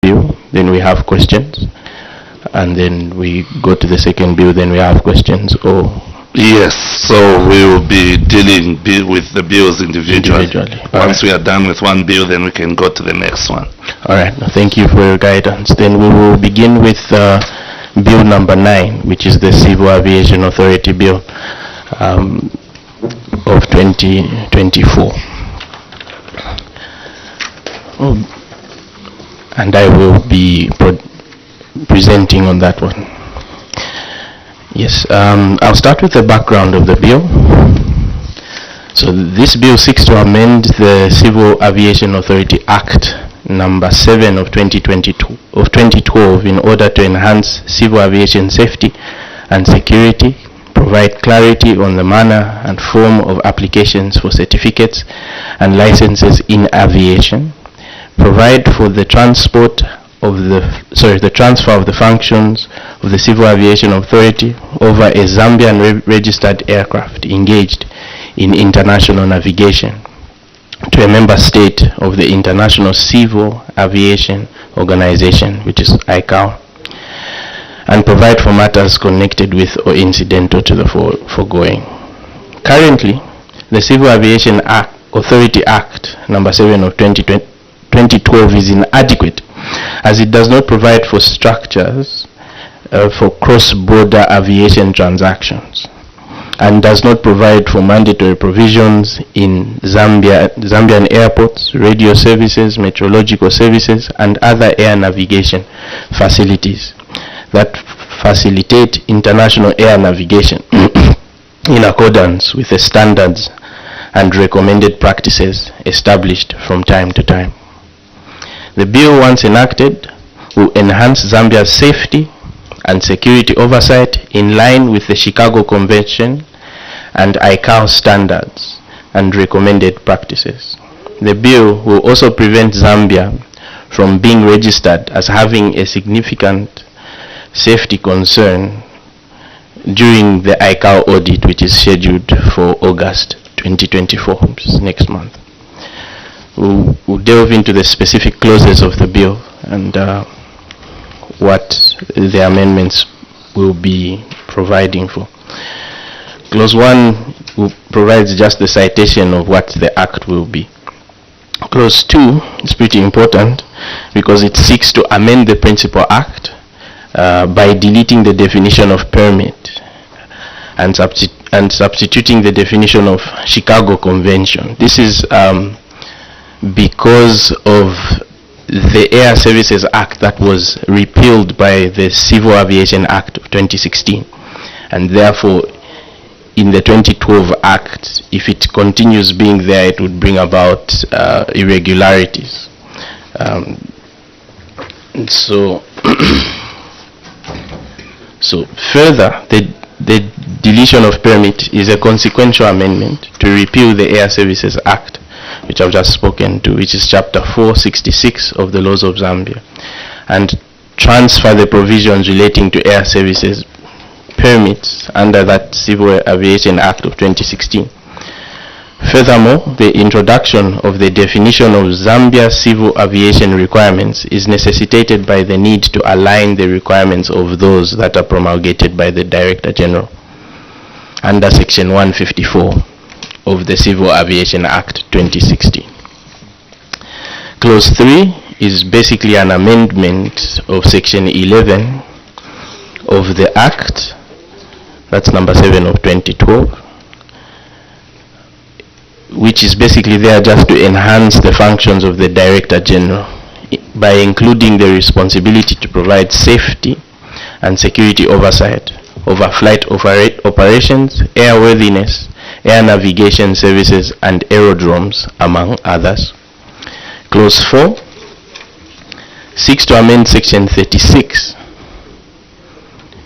bill, then we have questions, and then we go to the second bill, then we have questions. Or yes, so we will be dealing with the bills individually. Once we are done with one bill, then we can go to the next one. All right, thank you for your guidance. Then we will begin with bill number 9, which is the Civil Aviation Authority Bill of 2024. And I will be presenting on that one. Yes, I'll start with the background of the bill. So this bill seeks to amend the Civil Aviation Authority Act number 7 of 2012 in order to enhance civil aviation safety and security, provide clarity on the manner and form of applications for certificates and licenses in aviation, provide for the transfer of the functions of the Civil Aviation Authority over a Zambian registered aircraft engaged in international navigation to a member state of the International Civil Aviation Organization, which is ICAO, and provide for matters connected with or incidental to the foregoing. Currently, the Civil Aviation Authority Act number 7 of 2012 is inadequate, as it does not provide for structures for cross-border aviation transactions, and does not provide for mandatory provisions in Zambian airports, radio services, meteorological services, and other air navigation facilities that facilitate international air navigation in accordance with the standards and recommended practices established from time to time. The bill, once enacted, will enhance Zambia's safety and security oversight in line with the Chicago Convention and ICAO standards and recommended practices. The bill will also prevent Zambia from being registered as having a significant safety concern during the ICAO audit, which is scheduled for August 2024, which is next month. We'll delve into the specific clauses of the bill and what the amendments will be providing for. Clause 1 provides just the citation of what the act will be. Clause 2 is pretty important because it seeks to amend the Principal Act by deleting the definition of permit and substituting the definition of Chicago Convention. This is because of the Air Services Act that was repealed by the Civil Aviation Act of 2016, and therefore in the 2012 Act, if it continues being there, it would bring about irregularities. So further, the deletion of permit is a consequential amendment to repeal the Air Services Act, which I've just spoken to, which is chapter 466 of the laws of Zambia, and transfer the provisions relating to air services permits under that Civil Aviation Act of 2016. Furthermore, the introduction of the definition of Zambia's civil aviation requirements is necessitated by the need to align the requirements of those that are promulgated by the Director General under Section 154 of the Civil Aviation Act 2016. Clause 3 is basically an amendment of Section 11 of the Act, that's number 7 of 2012, which is basically there just to enhance the functions of the Director General by including the responsibility to provide safety and security oversight over flight operations, airworthiness, air navigation services, and aerodromes, among others. Clause 4 seeks to amend Section 36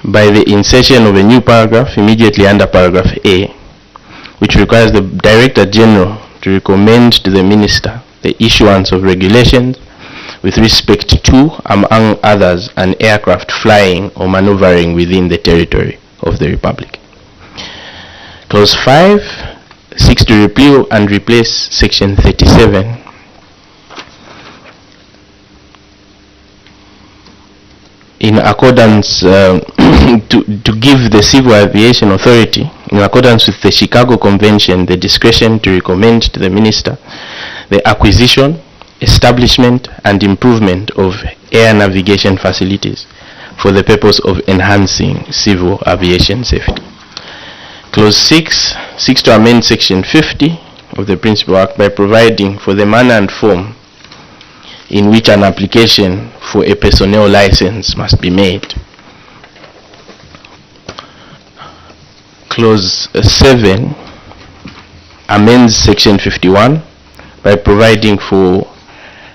by the insertion of a new paragraph immediately under paragraph A, which requires the Director General to recommend to the Minister the issuance of regulations with respect to, among others, an aircraft flying or maneuvering within the territory of the Republic. Clause 5 seeks to repeal and replace Section 37 in accordance to give the Civil Aviation Authority, in accordance with the Chicago Convention, the discretion to recommend to the Minister the acquisition, establishment, and improvement of air navigation facilities for the purpose of enhancing civil aviation safety. Clause 6 seeks to amend Section 50 of the Principal Act by providing for the manner and form in which an application for a personnel license must be made. Clause 7 amends Section 51 by providing for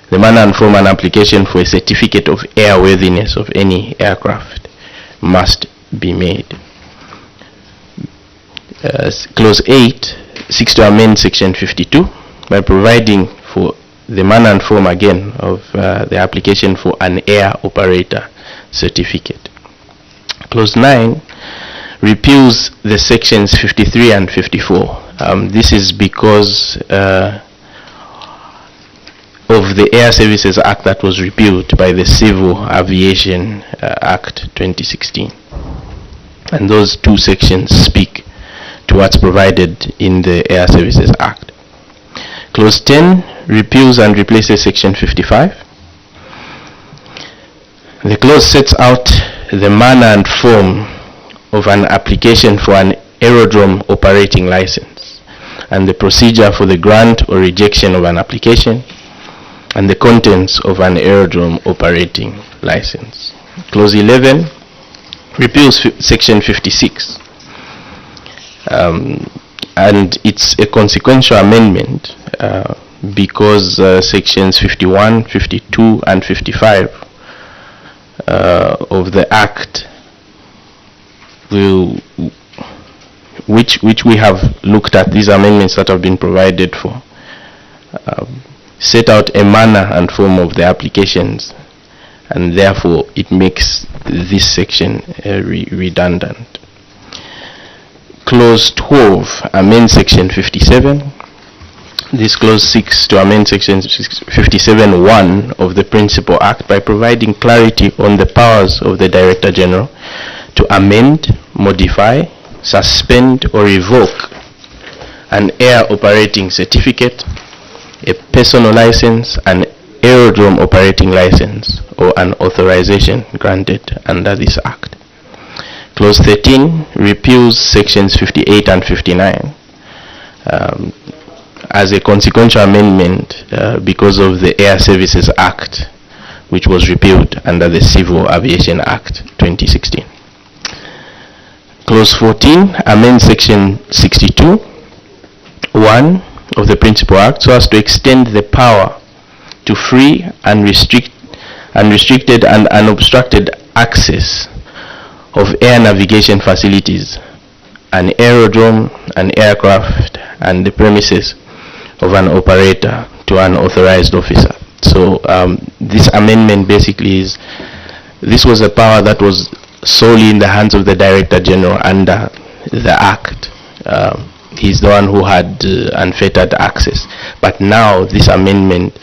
the manner and form an application for a certificate of airworthiness of any aircraft must be made. Clause 8 seeks to amend Section 52 by providing for the manner and form again of the application for an air operator certificate. Clause 9 repeals the sections 53 and 54. This is because of the Air Services Act that was repealed by the Civil Aviation Act 2016. And those two sections speak to what's provided in the Air Services Act. Clause 10 repeals and replaces Section 55. The clause sets out the manner and form of an application for an aerodrome operating license and the procedure for the grant or rejection of an application and the contents of an aerodrome operating license. Clause 11 repeals Section 56. And it's a consequential amendment because sections 51, 52, and 55 of the Act which we have looked at, these amendments that have been provided for, set out a manner and form of the applications, and therefore it makes this section redundant. Clause 12 amends Section 57. This clause seeks to amend Section 57(1) of the Principal Act by providing clarity on the powers of the Director General to amend, modify, suspend, or revoke an air operating certificate, a personal license, an aerodrome operating license, or an authorization granted under this Act. Clause 13 repeals sections 58 and 59 as a consequential amendment because of the Air Services Act, which was repealed under the Civil Aviation Act 2016. Clause 14 amends Section 62(1) of the Principal Act so as to extend the power to free and unrestricted and unobstructed access of air navigation facilities, an aerodrome, an aircraft, and the premises of an operator to an authorized officer. So this amendment basically is, this was a power that was solely in the hands of the Director General under the Act. He's the one who had unfettered access. But now this amendment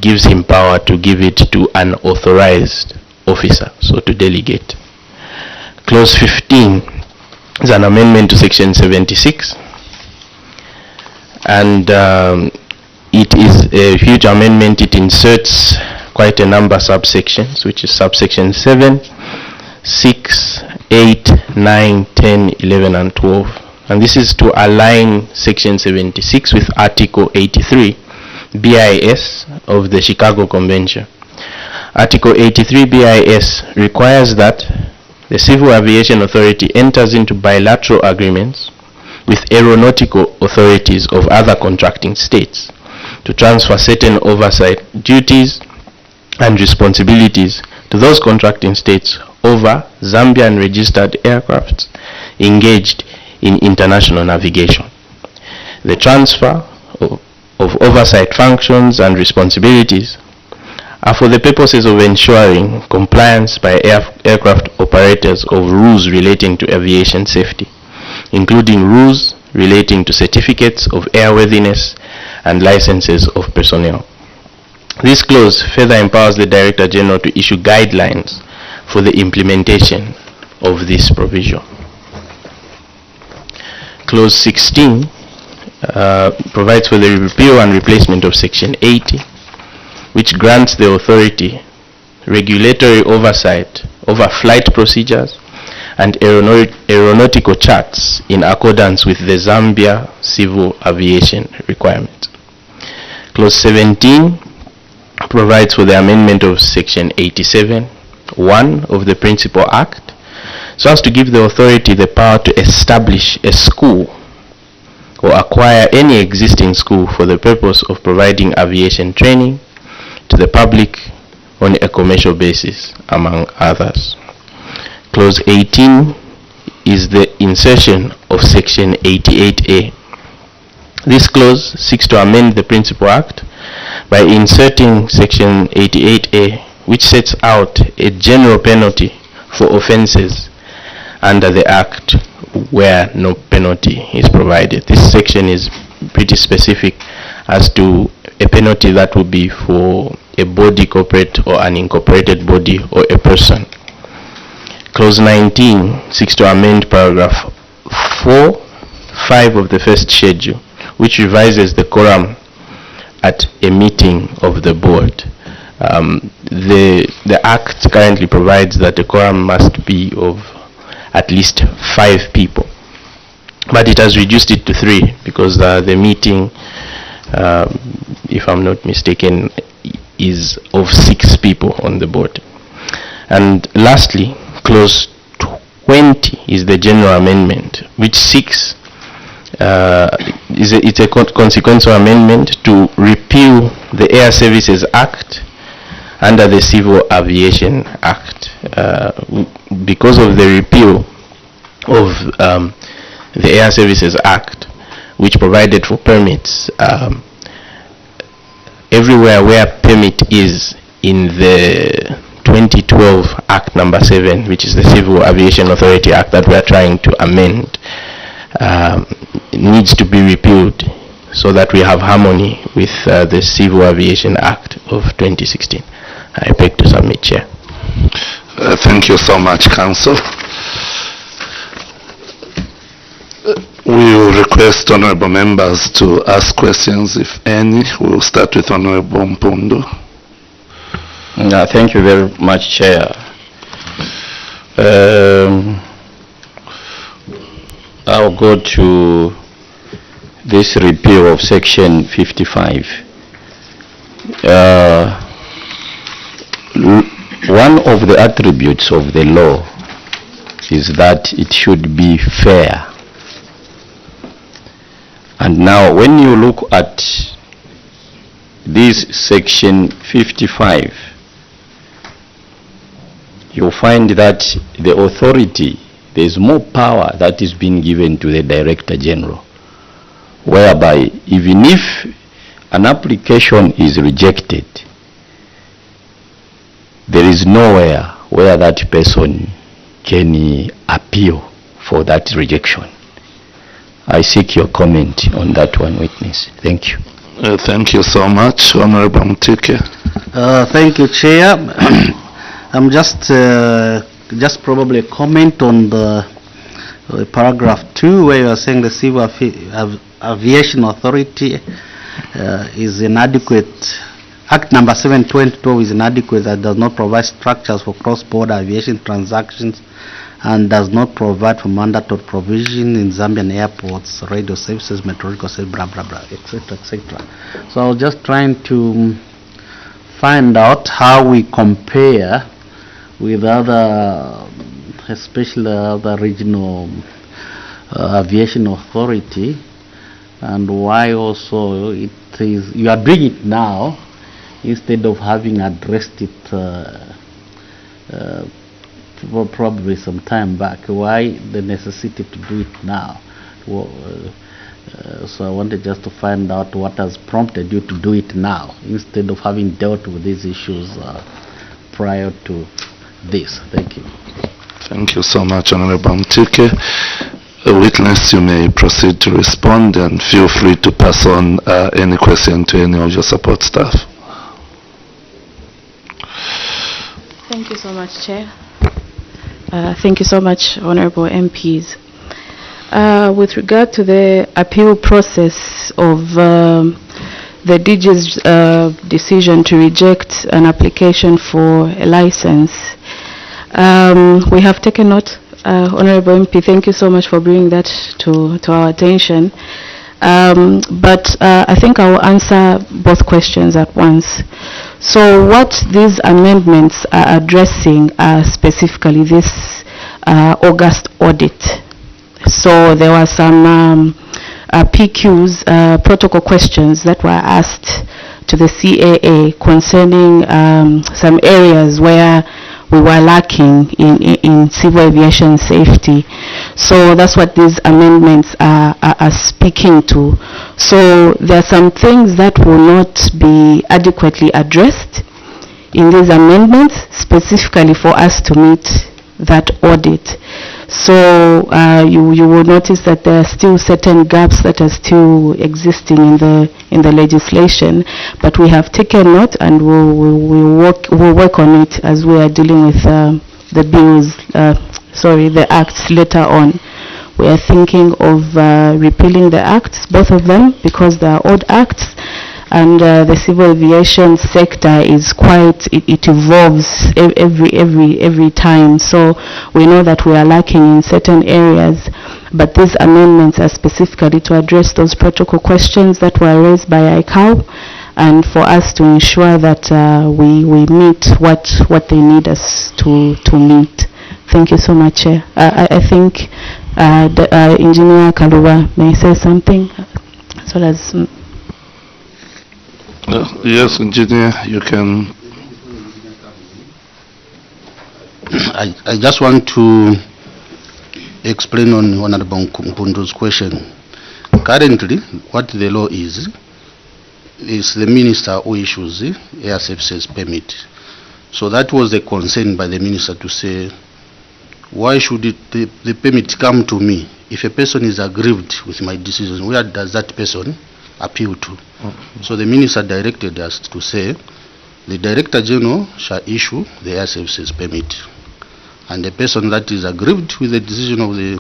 gives him power to give it to an authorized officer, so to delegate. Clause 15 is an amendment to Section 76, and it is a huge amendment. It inserts quite a number of subsections, which is subsection 7, 6, 8, 9, 10, 11, and 12. And this is to align Section 76 with Article 83 BIS of the Chicago Convention. Article 83 BIS requires that the Civil Aviation Authority enters into bilateral agreements with aeronautical authorities of other contracting states to transfer certain oversight duties and responsibilities to those contracting states over Zambian registered aircraft engaged in international navigation. The transfer of oversight functions and responsibilities are for the purposes of ensuring compliance by aircraft operators of rules relating to aviation safety, including rules relating to certificates of airworthiness and licenses of personnel. This clause further empowers the Director General to issue guidelines for the implementation of this provision. Clause 16 provides for the repeal and replacement of Section 80, which grants the authority regulatory oversight over flight procedures and aeronautical charts in accordance with the Zambia civil aviation requirement. Clause 17 provides for the amendment of Section 87(1) of the Principal Act, so as to give the authority the power to establish a school or acquire any existing school for the purpose of providing aviation training to the public on a commercial basis, among others. Clause 18 is the insertion of Section 88A. This clause seeks to amend the Principal Act by inserting Section 88A, which sets out a general penalty for offenses under the Act where no penalty is provided. This section is pretty specific as to a penalty that will be for a body corporate or an incorporated body or a person. Clause 19 seeks to amend paragraph 4(5) of the first schedule, which revises the quorum at a meeting of the board. The Act currently provides that the quorum must be of at least 5 people, but it has reduced it to 3 because the meeting, if I'm not mistaken, is of 6 people on the board. And lastly, clause 20 is the general amendment, which seeks it's a consequential amendment to repeal the Air Services Act under the Civil Aviation Act. Because of the repeal of the Air Services Act, which provided for permits, everywhere where permit is in the 2012 Act number 7, which is the Civil Aviation Authority Act that we are trying to amend, needs to be repealed so that we have harmony with the Civil Aviation Act of 2016. I beg to submit, Chair. Thank you so much, Council. We will request honorable members to ask questions, if any. We will start with Honorable Mpundu. Thank you very much, Chair. I'll go to this repeal of Section 55. One of the attributes of the law is that it should be fair. And now when you look at this Section 55, you'll find that the authority, there is more power that is being given to the Director General, whereby even if an application is rejected, there is nowhere where that person can appeal for that rejection. I seek your comment on that one, witness. Thank you. Thank you so much, Honorable Mtike. Thank you, Chair. I'm just probably a comment on the paragraph 2, where you are saying the Civil Aviation Authority is inadequate. Act number 7, 2012 is inadequate, that does not provide structures for cross-border aviation transactions and does not provide for mandatory provision in Zambian airports, radio services, meteorological services, blah, blah, blah, etc., etc. So I was just trying to find out how we compare with other, especially other regional aviation authority, and why also it is, you are doing it now instead of having addressed it probably some time back. Why the necessity to do it now? So I wanted just to find out what has prompted you to do it now instead of having dealt with these issues prior to this. Thank you. Thank you so much, Honorable Mtike. Witness, you may proceed to respond, and feel free to pass on any question to any of your support staff. Thank you so much, Chair. Thank you so much, Honorable MPs. With regard to the appeal process of the DG's decision to reject an application for a license, we have taken note. Honorable MP, thank you so much for bringing that to our attention. But I think I will answer both questions at once. So what these amendments are addressing are specifically this August audit. So there were some PQs, protocol questions that were asked to the CAA concerning some areas where we were lacking in civil aviation safety. So that's what these amendments are speaking to. So there are some things that will not be adequately addressed in these amendments, specifically for us to meet that audit. So you will notice that there are still certain gaps that are still existing in the legislation, but we have taken note and we'll work on it as we are dealing with the bills, the acts later on. We are thinking of repealing the acts, both of them, because they are old acts, and the civil aviation sector is it evolves every time. So we know that we are lacking in certain areas, but these amendments are specifically to address those protocol questions that were raised by ICAO, and for us to ensure that we meet what they need us to meet. Thank you so much, Chair. I think Engineer Kaluba may say something, as well as... Yes, Engineer, you can. I just want to explain on Honorable Mpundu's question. Currently, what the law is the minister who issues the air services permit. So that was the concern by the minister to say, why should the permit come to me? If a person is aggrieved with my decision, where does that person appeal to? So the minister directed us to say, the Director General shall issue the air services permit, and the person that is aggrieved with the decision of the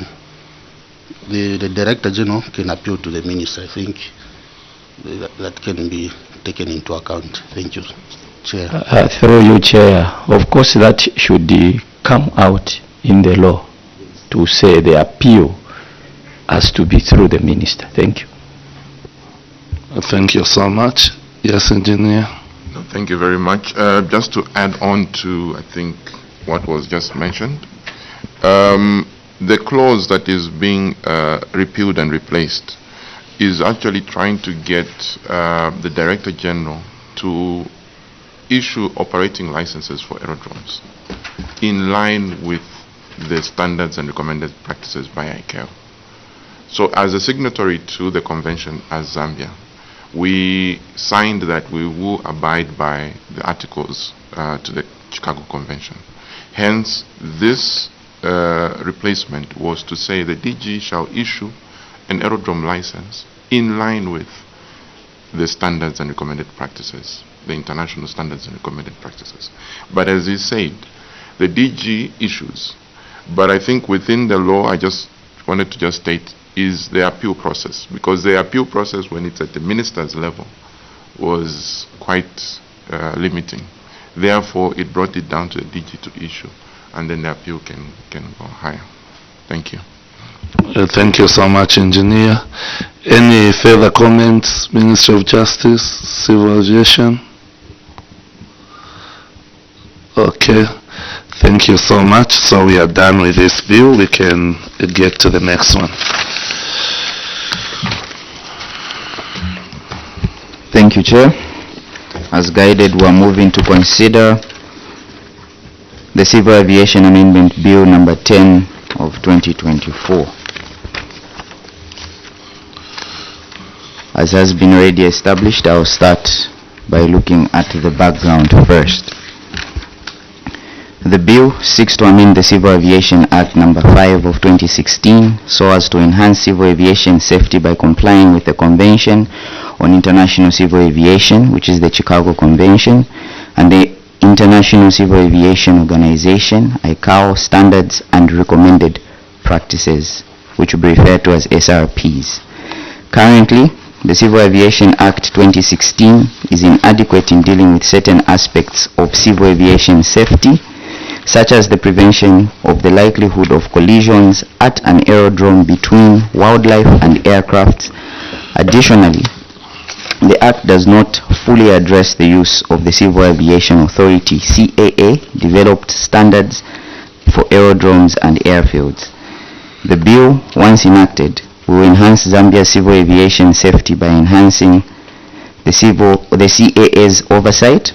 Director General can appeal to the minister. I think that can be taken into account. Thank you, Chair. Through you, Chair, of course that should come out in the law to say the appeal has to be through the minister. Thank you. Thank you so much. Yes, Engineer. Thank you very much. Just to add on to, I think, what was just mentioned, the clause that is being repealed and replaced is actually trying to get the Director General to issue operating licenses for aerodromes in line with the standards and recommended practices by ICAO. So as a signatory to the convention as Zambia, we signed that we will abide by the articles to the Chicago Convention. Hence, this replacement was to say the DG shall issue an aerodrome license in line with the standards and recommended practices, the international standards and recommended practices. But as he said, the DG issues. But I think within the law, I just wanted to just state, is the appeal process, because the appeal process when it's at the minister's level was quite limiting. Therefore, it brought it down to the DG to issue, and then the appeal can go higher. Thank you. Thank you so much, Engineer. Any further comments, Minister of Justice, Civil Aviation? Okay. Thank you so much. So we are done with this bill. We can get to the next one. Thank you, Chair. As guided, we are moving to consider the Civil Aviation Amendment Bill number 10 of 2024. As has been already established, I will start by looking at the background first. The bill seeks to amend the Civil Aviation Act number 5 of 2016 so as to enhance civil aviation safety by complying with the Convention on International Civil Aviation, which is the Chicago Convention, and the International Civil Aviation Organization, ICAO, standards and recommended practices, which will be referred to as SRPs. Currently, the Civil Aviation Act 2016 is inadequate in dealing with certain aspects of civil aviation safety, such as the prevention of the likelihood of collisions at an aerodrome between wildlife and aircraft. Additionally, the Act does not fully address the use of the Civil Aviation Authority (CAA) developed standards for aerodromes and airfields. The bill, once enacted, will enhance Zambia's civil aviation safety by enhancing the CAA's oversight,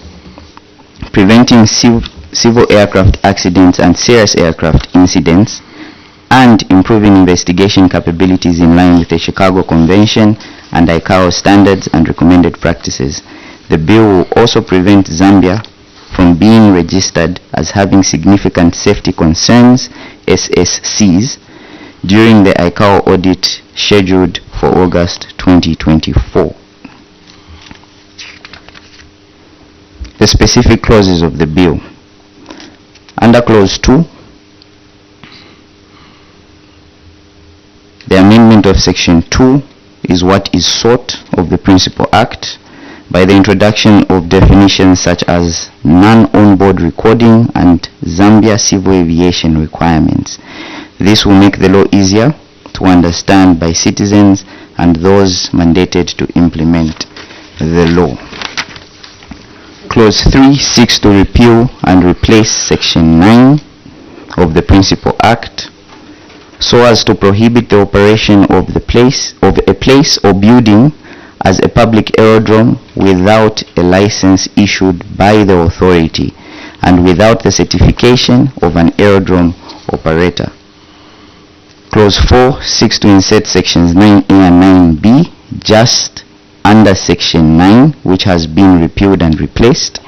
preventing civil aircraft accidents and serious aircraft incidents, and improving investigation capabilities in line with the Chicago Convention and ICAO standards and recommended practices. The bill will also prevent Zambia from being registered as having significant safety concerns, SSCs, during the ICAO audit scheduled for August 2024. The specific clauses of the bill. Under Clause 2, the amendment of Section 2 is what is sought of the Principal Act by the introduction of definitions such as non-onboard recording and Zambia civil aviation requirements. This will make the law easier to understand by citizens and those mandated to implement the law. Clause 3 seeks to repeal and replace Section 9 of the Principal Act so as to prohibit the operation of a place or building as a public aerodrome without a license issued by the authority and without the certification of an aerodrome operator. Clause 4 seeks to insert Sections 9A and 9B just under Section 9, which has been repealed and replaced,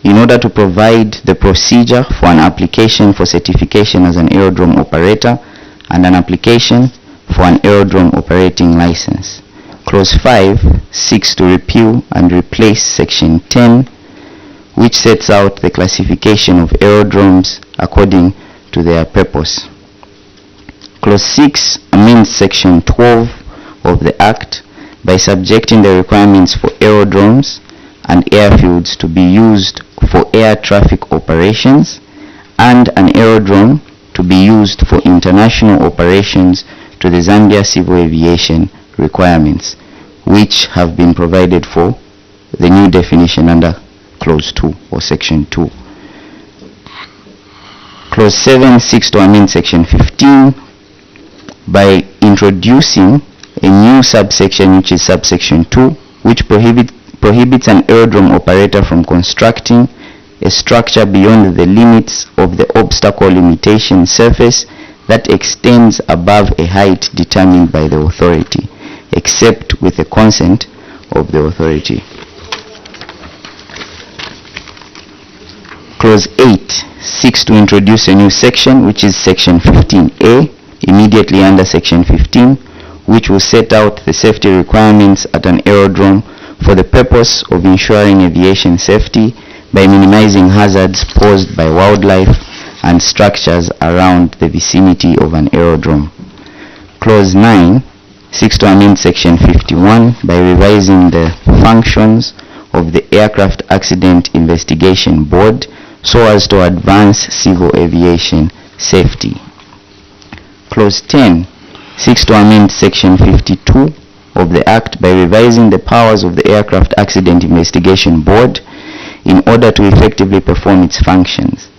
in order to provide the procedure for an application for certification as an aerodrome operator and an application for an aerodrome operating license. Clause 5 seeks to repeal and replace Section 10, which sets out the classification of aerodromes according to their purpose. Clause 6 amends Section 12 of the Act by subjecting the requirements for aerodromes and airfields to be used for air traffic operations and an aerodrome to be used for international operations to the Zambia civil aviation requirements, which have been provided for the new definition under Clause 2 or Section 2. Clause 7 seeks to amend Section 15 by introducing a new subsection, which is subsection 2, which prohibits an aerodrome operator from constructing a structure beyond the limits of the obstacle limitation surface that extends above a height determined by the authority, except with the consent of the authority. Clause 8 seeks to introduce a new section, which is Section 15A, immediately under Section 15, which will set out the safety requirements at an aerodrome for the purpose of ensuring aviation safety by minimizing hazards posed by wildlife and structures around the vicinity of an aerodrome. Clause 9 seeks to amend Section 51 by revising the functions of the Aircraft Accident Investigation Board so as to advance civil aviation safety. Clause 10 seeks to amend Section 52 of the Act by revising the powers of the Aircraft Accident Investigation Board in order to effectively perform its functions.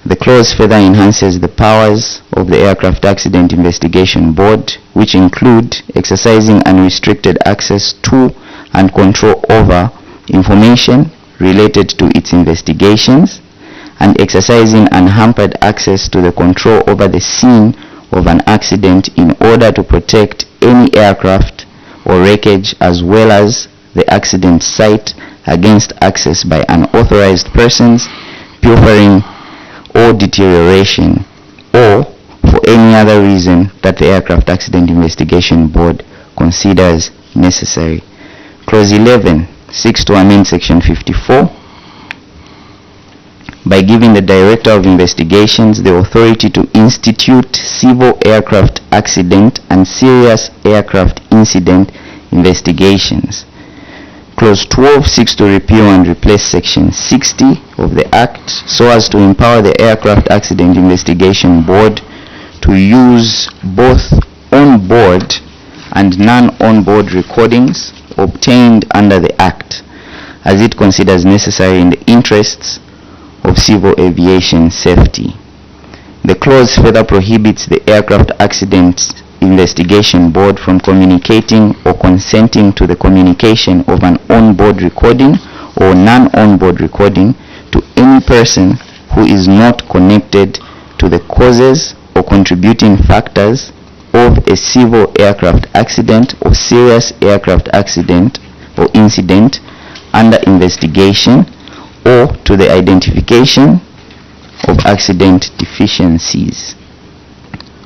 The clause further enhances the powers of the Aircraft Accident Investigation Board, which include exercising unrestricted access to and control over information related to its investigations, and exercising unhampered access to the control over the scene of an accident in order to protect any aircraft or wreckage as well as the accident site against access by unauthorized persons, pilfering, or deterioration, or for any other reason that the Aircraft Accident Investigation Board considers necessary. Clause 11 6 to amend section 54 by giving the Director of Investigations the authority to institute civil aircraft accident and serious aircraft incident investigations. Clause 12 seeks to repeal and replace section 60 of the Act so as to empower the Aircraft Accident Investigation Board to use both on-board and non-on-board recordings obtained under the Act as it considers necessary in the interests of civil aviation safety. The clause further prohibits the Aircraft Accident Investigation Board from communicating or consenting to the communication of an on-board recording or non-on-board recording to any person who is not connected to the causes or contributing factors of a civil aircraft accident or serious aircraft accident or incident under investigation, or to the identification of accident deficiencies.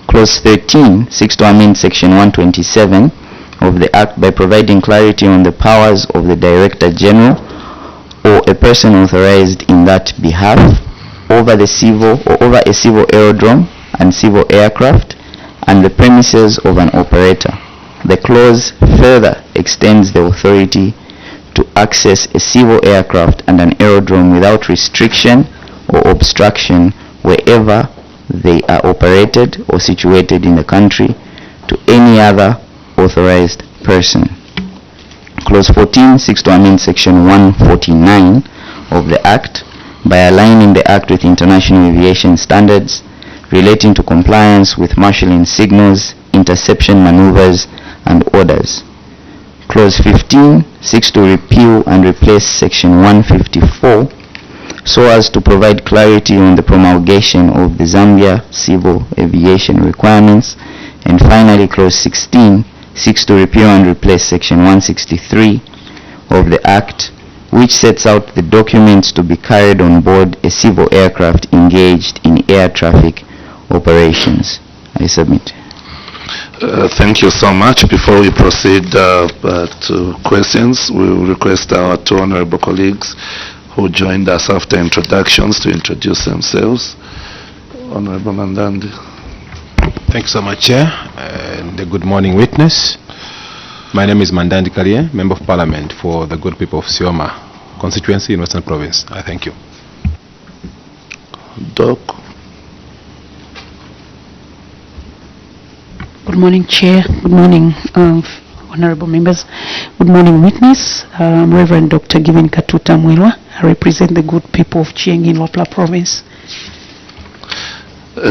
Clause 13 seeks to amend section 127 of the Act by providing clarity on the powers of the Director General or a person authorized in that behalf over a civil aerodrome and civil aircraft and the premises of an operator. The clause further extends the authority to access a civil aircraft and an aerodrome without restriction or obstruction wherever they are operated or situated in the country to any other authorized person. Clause 14 seeks to amend section 149 of the Act by aligning the Act with international aviation standards relating to compliance with marshalling signals, interception maneuvers, and orders. Clause 15 seeks to repeal and replace section 154 so as to provide clarity on the promulgation of the Zambia civil aviation requirements. And finally, clause 16 seeks to repeal and replace section 163 of the Act, which sets out the documents to be carried on board a civil aircraft engaged in air traffic operations. I submit. Thank you so much. Before we proceed to questions, we will request our two honorable colleagues who joined us after introductions to introduce themselves. Honorable Mandandi. Thanks so much, Chair, and good morning, witness. My name is Mandandi Kalie, Member of Parliament for the good people of Sioma constituency in Western Province. I thank you. Doc. Good morning, Chair. Good morning, honorable members. Good morning, witness. Reverend Dr. Given Katuta Mwilwa. I represent the good people of Chieng in Wapla Province.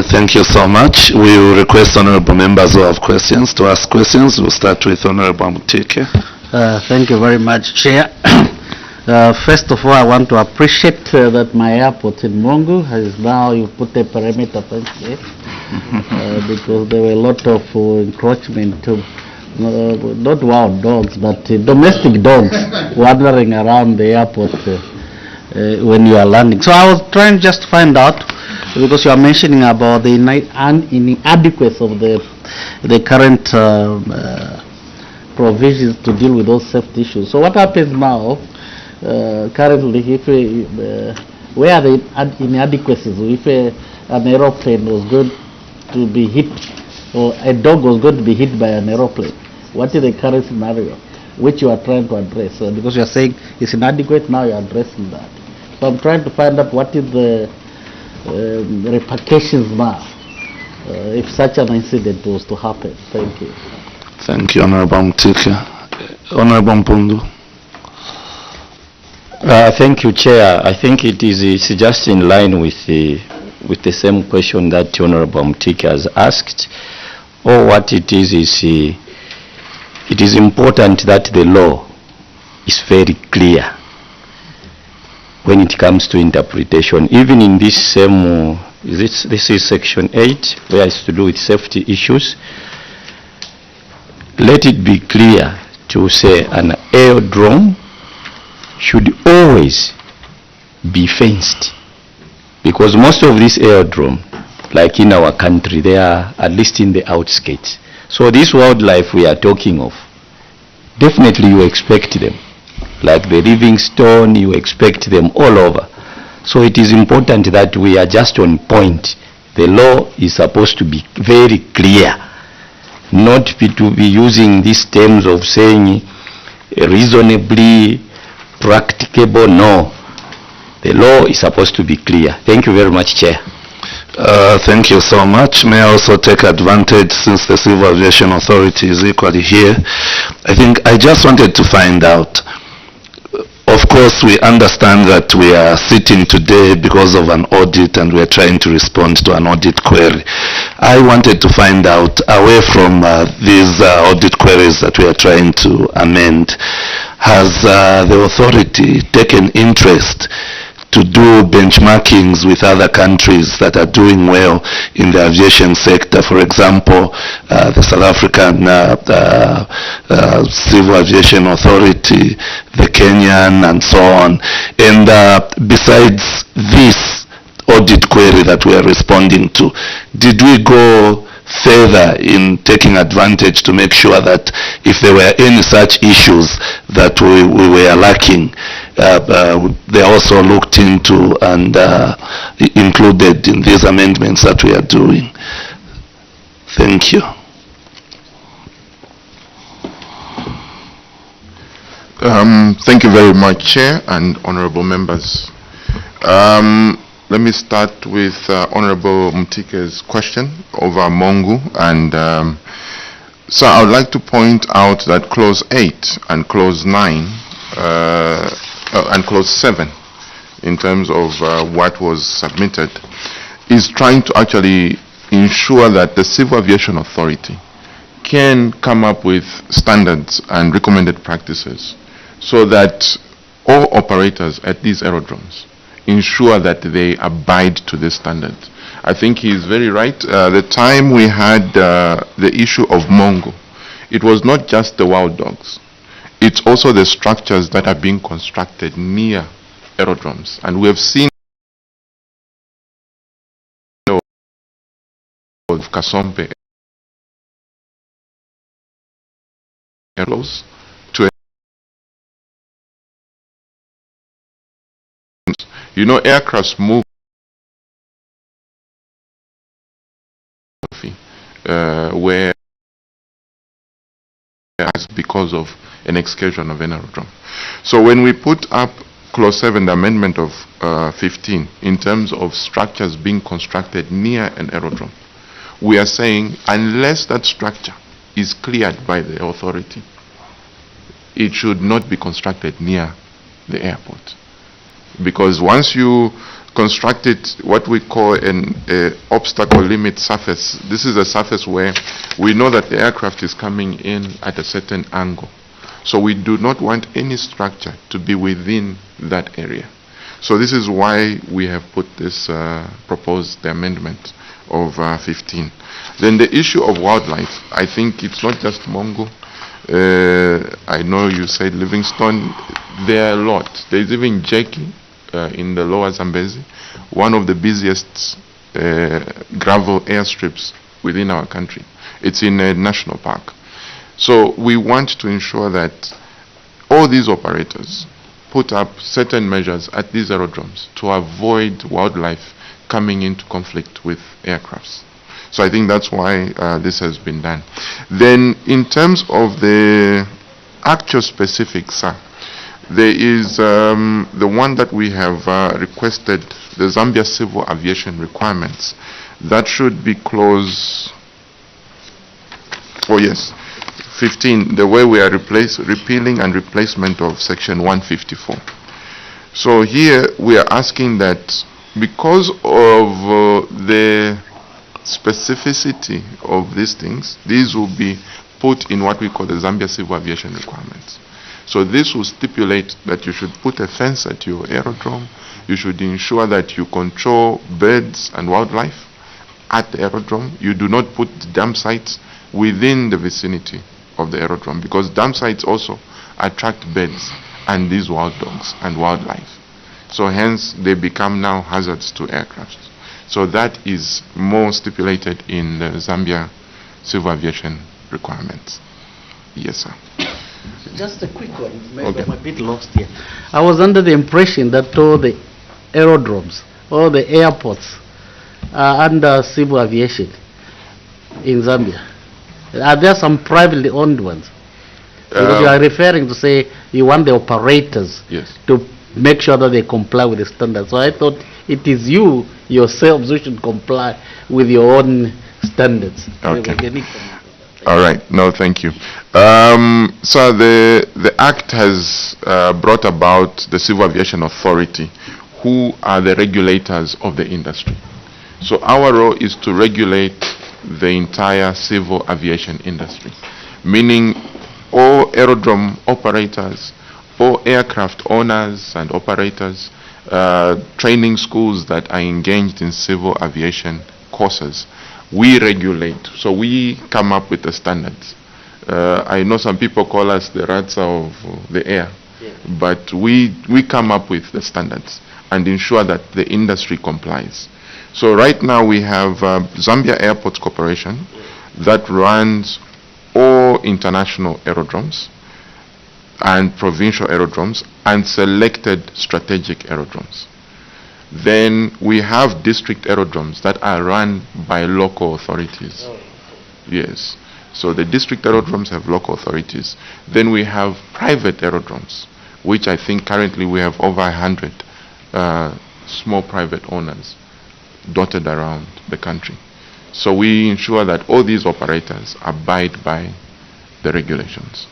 Thank you so much. We will request honorable members who have questions to ask questions. We'll start with Honorable Mutike. Thank you very much, Chair. First of all, I want to appreciate that my airport in Mongu has now, you put a perimeter fence there because there were a lot of encroachment, not wild dogs, but domestic dogs wandering around the airport when you are landing. So I was trying just to find out, because you are mentioning about the inadequacy of the current provisions to deal with those safety issues. So what happens now? Currently, if where are the inadequacies? If an aeroplane was going to be hit, or a dog was going to be hit by an aeroplane, what is the current scenario which you are trying to address? Because you are saying it's inadequate, now you are addressing that. So I'm trying to find out what is the repercussions now if such an incident was to happen. Thank you. Thank you, Honorable Mutike. Honorable Mpundu. Thank you, Chair. I think it's just in line with the same question that Honorable Mutike has asked. Or what it is it is important that the law is very clear when it comes to interpretation. Even in this same, this is section 8, where it's to do with safety issues. Let it be clear to say an aerodrome should always be fenced, because most of these aerodrome, like in our country, they are at least in the outskirts. So this wildlife we are talking of, definitely you expect them like the Livingstone, you expect them all over. So it is important that we are just on point. The law is supposed to be very clear, not to be using these terms of saying reasonably practicable. No, the law is supposed to be clear. Thank you very much, Chair. Thank you so much. May I also take advantage, since the Civil Aviation Authority is equally here. I just wanted to find out, of course we understand that we are sitting today because of an audit and we are trying to respond to an audit query. I wanted to find out, away from these audit queries that we are trying to amend, has the authority taken interest to do benchmarkings with other countries that are doing well in the aviation sector? For example, the South African Civil Aviation Authority, the Kenyan, and so on. And besides this audit query that we are responding to, did we go further in taking advantage to make sure that if there were any such issues that we were lacking, they are also looked into and included in these amendments that we are doing? Thank you. Thank you very much, Chair and honorable members. Let me start with Honorable Mutike's question over Mongu. And so I would like to point out that Clause 8 and Clause 9 and Clause 7, in terms of what was submitted, is trying to actually ensure that the Civil Aviation Authority can come up with standards and recommended practices so that all operators at these aerodromes ensure that they abide to this standard. I think he is very right. The time we had the issue of Mongo, it was not just the wild dogs. It's also the structures that are being constructed near aerodromes. And we have seen of Kasompe aeroplanes to, you know, aircrafts move where because of an excursion of an aerodrome. So when we put up Clause 7, the amendment of 15, in terms of structures being constructed near an aerodrome, we are saying unless that structure is cleared by the authority, it should not be constructed near the airport. Because once you construct it, what we call an obstacle limit surface, this is a surface where we know that the aircraft is coming in at a certain angle. So we do not want any structure to be within that area. So this is why we have put this proposed the amendment of 15. Then the issue of wildlife, I think it's not just Mongo. I know you said Livingstone. There are a lot. There's even Jackie in the lower Zambezi, one of the busiest gravel airstrips within our country. It's in a national park. So we want to ensure that all these operators put up certain measures at these aerodromes to avoid wildlife coming into conflict with aircrafts. So I think that's why this has been done. Then in terms of the actual specifics, sir, there is the one that we have requested, the Zambia Civil Aviation Requirements. That should be Clause 15, the way we are repealing and replacement of Section 154. So here we are asking that because of the specificity of these things, these will be put in what we call the Zambia Civil Aviation Requirements. So this will stipulate that you should put a fence at your aerodrome, you should ensure that you control birds and wildlife at the aerodrome, you do not put dump sites within the vicinity of the aerodrome, because dump sites also attract birds and these wild dogs and wildlife. So hence they become now hazards to aircraft. So that is more stipulated in the Zambia Civil Aviation Requirements. Yes, sir. Just a quick one. Maybe Okay. I'm a bit lost here. I was under the impression that all the aerodromes, all the airports are under civil aviation in Zambia. Are there some privately owned ones? Because you are referring to say you want the operators Yes. to make sure that they comply with the standards. So I thought it is you yourselves who should comply with your own standards. Okay. Any All right. No, thank you. So the Act has brought about the Civil Aviation Authority, who are the regulators of the industry. So our role is to regulate the entire civil aviation industry, meaning all aerodrome operators, all aircraft owners and operators, training schools that are engaged in civil aviation courses. We regulate, so we come up with the standards. I know some people call us the rats of the air, but we come up with the standards and ensure that the industry complies. So right now we have Zambia Airports Corporation that runs all international aerodromes and provincial aerodromes and selected strategic aerodromes. Then we have district aerodromes that are run by local authorities. Yes. So the district aerodromes have local authorities. Then we have private aerodromes, which I think currently we have over 100 small private owners dotted around the country. So we ensure that all these operators abide by the regulations.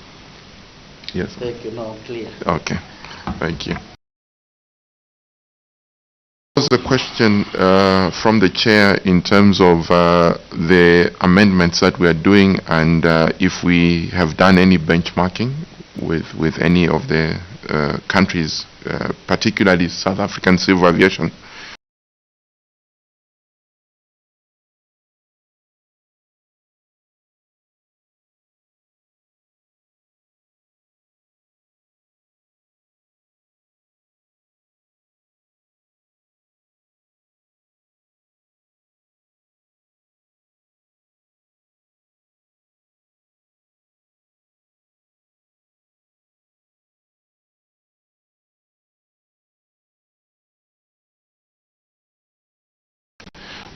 Yes. Thank you. No, I'm clear. Okay. Thank you. Was the question from the chair in terms of the amendments that we are doing, and if we have done any benchmarking with any of the countries, particularly South African civil aviation.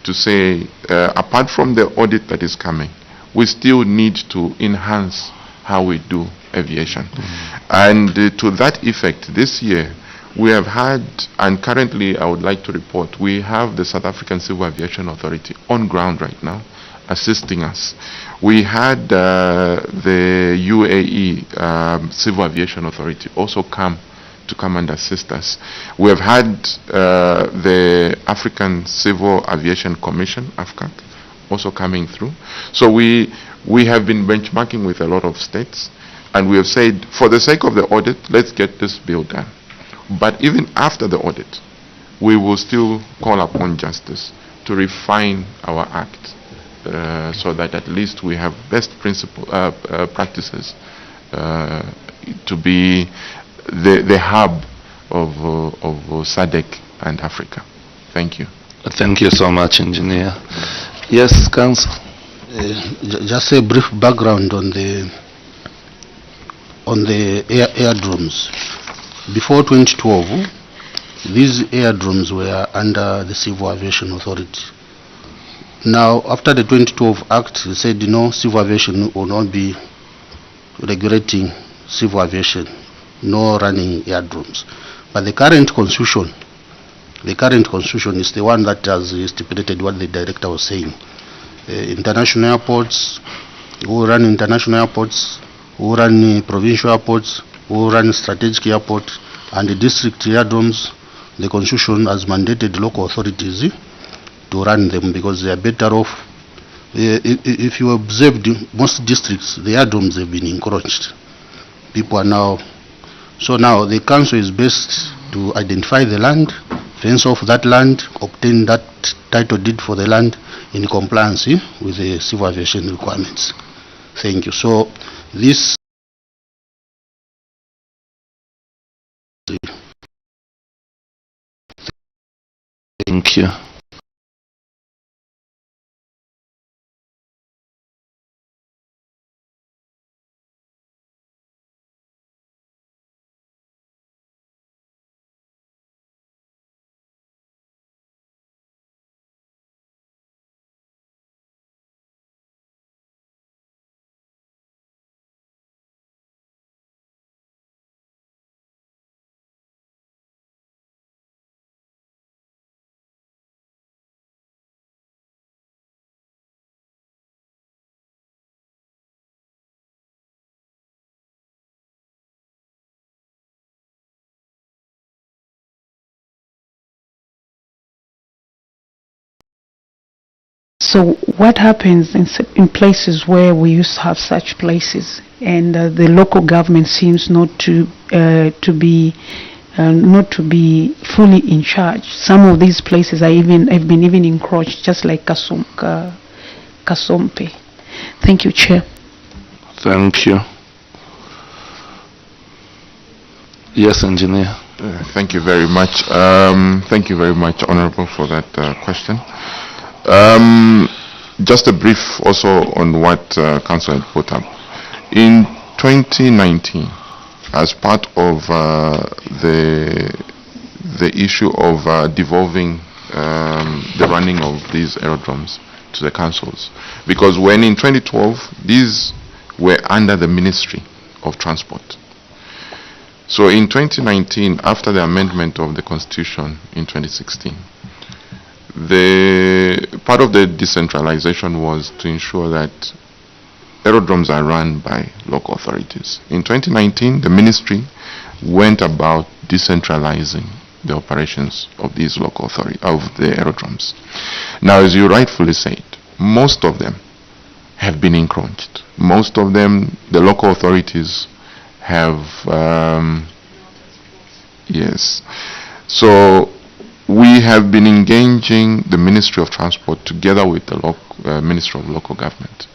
To say, apart from the audit that is coming, we still need to enhance how we do aviation. And to that effect, this year, we have had, and currently I would like to report, we have the South African Civil Aviation Authority on ground right now, assisting us. We had the UAE Civil Aviation Authority also come and assist us. We have had the African Civil Aviation Commission, AFCAC, also coming through. So we have been benchmarking with a lot of states, and we have said, for the sake of the audit, let's get this bill done. But even after the audit, we will still call upon justice to refine our act so that at least we have best practices to be the hub of SADC and Africa. Thank you. Thank you so much, Engineer. Yes, Council. Just a brief background on the airdromes. Before 2012, these airdromes were under the Civil Aviation Authority. Now, after the 2012 Act, it said, civil aviation will not be regulating civil aviation, no running airdromes. But the current constitution is the one that has stipulated what the director was saying. International airports, who run international airports, who run provincial airports, who run strategic airports, and the district aerodromes, the constitution has mandated local authorities to run them because they are better off. If you observed most districts, the aerodromes have been encroached. People are now, so now the council is best to identify the land, fence off that land, obtain that title deed for the land in compliance with the civil aviation requirements. Thank you. So this Thank you. So what happens in places where we used to have such places, and the local government seems not to be fully in charge? Some of these places have been even encroached, just like Kasompe. Thank you, Chair. Thank you. Yes, Engineer. Thank you very much. Thank you very much, Honorable, for that question. Just a brief also on what Council had put up. In 2019, as part of the issue of devolving the running of these aerodromes to the councils, because when in 2012 these were under the Ministry of Transport. So in 2019, after the amendment of the Constitution in 2016, part of the decentralization was to ensure that aerodromes are run by local authorities. In 2019, the ministry went about decentralizing the operations of these local authority of the aerodromes. Now, as you rightfully said, most of them have been encroached. Most of them, the local authorities have yes. So we have been engaging the Ministry of Transport together with the Ministry of Local Government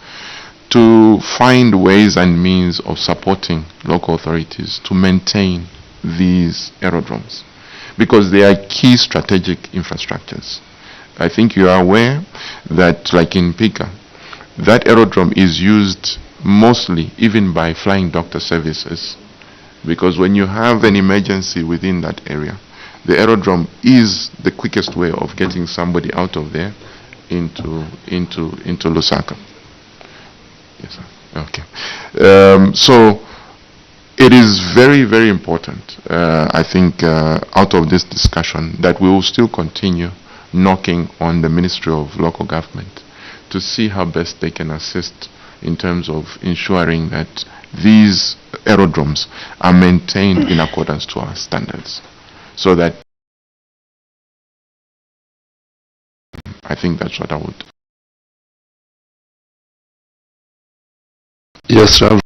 to find ways and means of supporting local authorities to maintain these aerodromes, because they are key strategic infrastructures. I think you are aware that, like in Pika, that aerodrome is used mostly even by flying doctor services, because when you have an emergency within that area, the aerodrome is the quickest way of getting somebody out of there into Lusaka. Yes, sir. Okay. So it is very, very important, I think, out of this discussion, that we will still continue knocking on the Ministry of Local Government to see how best they can assist in terms of ensuring that these aerodromes are maintained in accordance to our standards. So that, I think that's what I would. Yes, Rav.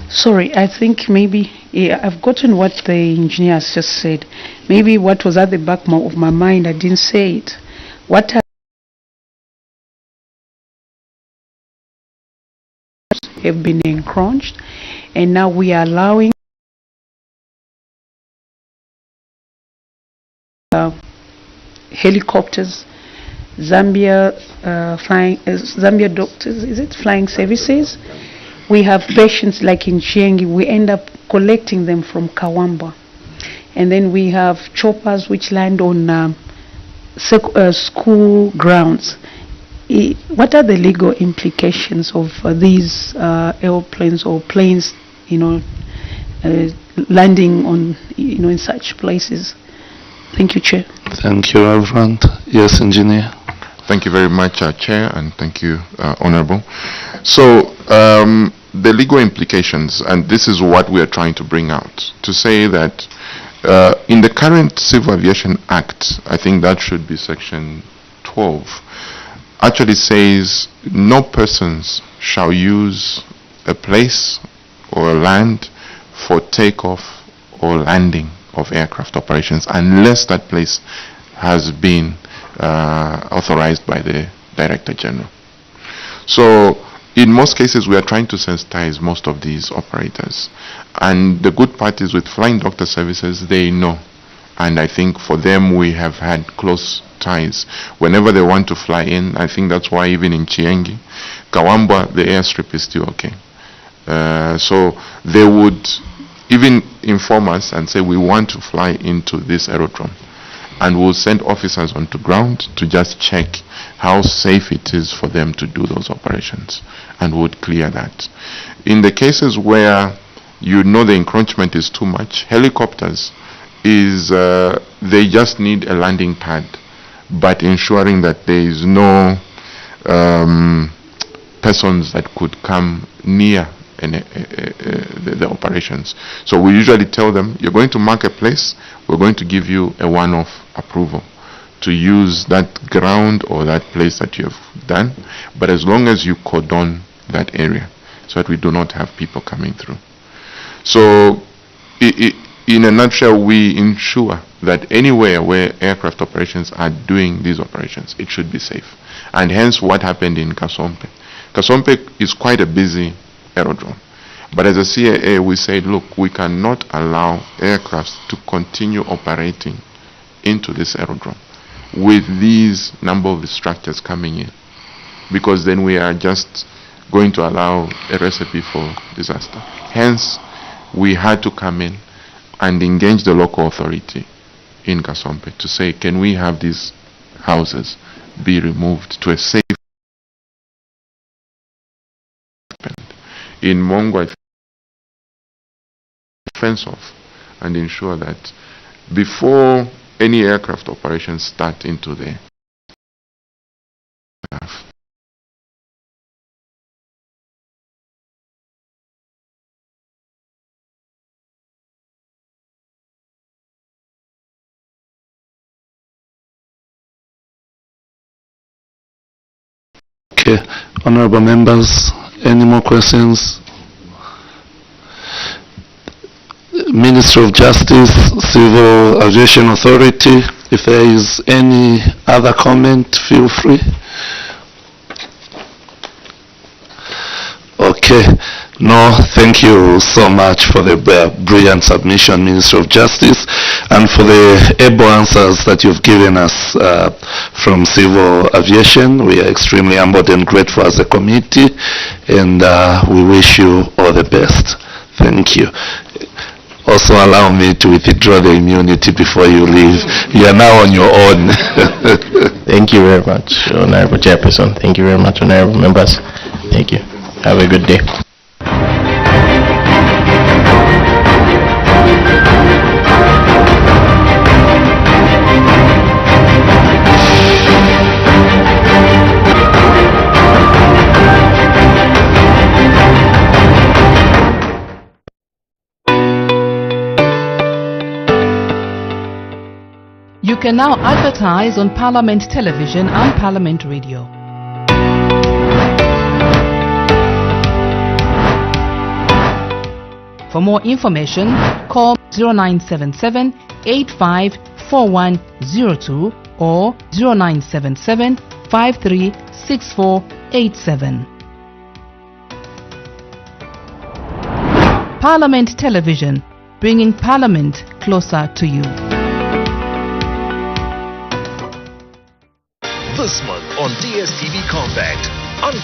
Sorry, I think maybe I've gotten what the engineer has just said. Maybe what was at the back of my mind, I didn't say it. What have been encroached, and now we are allowing helicopters, Zambia Zambia doctors, is it flying services? We have patients like in Chiengi, we end up collecting them from Kawamba. And then we have choppers which land on school grounds. What are the legal implications of these airplanes or planes, landing on, in such places? Thank you, Chair. Thank you, Reverend. Yes, Engineer. Thank you very much, Chair, and thank you, Honorable. So, the legal implications, and this is what we are trying to bring out, to say that in the current Civil Aviation Act, I think that should be Section 12, actually says no persons shall use a place or a land for takeoff or landing of aircraft operations unless that place has been authorized by the Director General. So in most cases we are trying to sensitize most of these operators, and the good part is with flying doctor services, they know, and I think for them we have had close ties. Whenever they want to fly in, I think that's why even in Chiengi, Kawamba, the airstrip is still okay. So they would even inform us and say we want to fly into this aerodrome, and we'll send officers onto ground to just check how safe it is for them to do those operations, and would clear that. In the cases where the encroachment is too much, helicopters they just need a landing pad, but ensuring that there is no persons that could come near the operations. So we usually tell them, you're going to mark a place, we're going to give you a one-off approval to use that ground or that place that you have done, but as long as you cordon that area so that we do not have people coming through. So in a nutshell, we ensure that anywhere where aircraft operations are doing these operations, it should be safe. And hence what happened in Kasompe. Kasompe is quite a busy aerodrome. But as a CAA, we said, look, we cannot allow aircrafts to continue operating into this aerodrome with these number of structures coming in, because then we are just going to allow a recipe for disaster. Hence, we had to come in and engage the local authority in Kasompe to say, can we have these houses be removed to a safe in Mongo, fence off and ensure that before any aircraft operations start into there, Okay, honorable members, any more questions? Ministry of Justice, Civil Aviation Authority, if there is any other comment, feel free. Okay, no, thank you so much for the brilliant submission, Minister of Justice, and for the able answers that you've given us from Civil Aviation. We are extremely humbled and grateful as a committee, and we wish you all the best. Thank you. Also allow me to withdraw the immunity before you leave. You are now on your own. Thank you very much, Honorable Chairperson. Thank you very much, Honorable Members. Thank you. Have a good day. You can now advertise on Parliament Television and Parliament Radio. For more information, call 0977 854102 or 0977 536487. Parliament Television, bringing Parliament closer to you. This month on DSTV Compact,